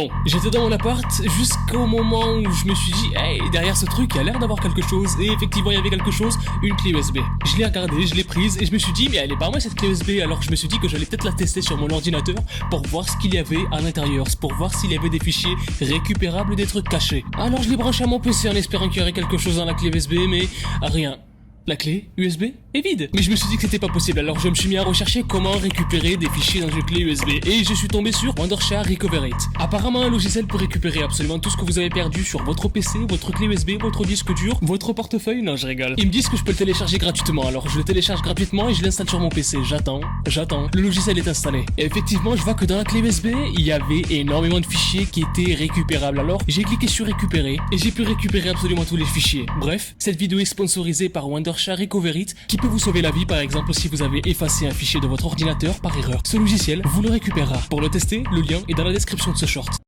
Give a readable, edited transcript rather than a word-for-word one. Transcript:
Bon, j'étais dans mon appart jusqu'au moment où je me suis dit, hey, derrière ce truc, il y a l'air d'avoir quelque chose. Et effectivement, il y avait quelque chose, une clé USB. Je l'ai regardée, je l'ai prise et je me suis dit, mais elle est pas moi cette clé USB. Alors je me suis dit que j'allais peut-être la tester sur mon ordinateur pour voir ce qu'il y avait à l'intérieur, pour voir s'il y avait des fichiers récupérables ou des trucs cachés. Alors je l'ai branché à mon PC en espérant qu'il y aurait quelque chose dans la clé USB, mais rien. La clé USB est vide. Mais je me suis dit que c'était pas possible, alors je me suis mis à rechercher comment récupérer des fichiers dans une clé USB et je suis tombé sur Wondershare Recover It. Apparemment un logiciel pour récupérer absolument tout ce que vous avez perdu sur votre PC, votre clé USB, votre disque dur, votre portefeuille. Non, je rigole. Ils me disent que je peux le télécharger gratuitement, alors je le télécharge gratuitement et je l'installe sur mon PC. J'attends. Le logiciel est installé. Et effectivement, je vois que dans la clé USB, il y avait énormément de fichiers qui étaient récupérables. Alors j'ai cliqué sur récupérer et j'ai pu récupérer absolument tous les fichiers. Bref, cette vidéo est sponsorisée par Wondershare Recover It qui peut vous sauver la vie par exemple si vous avez effacé un fichier de votre ordinateur par erreur. Ce logiciel vous le récupérera. Pour le tester, le lien est dans la description de ce short.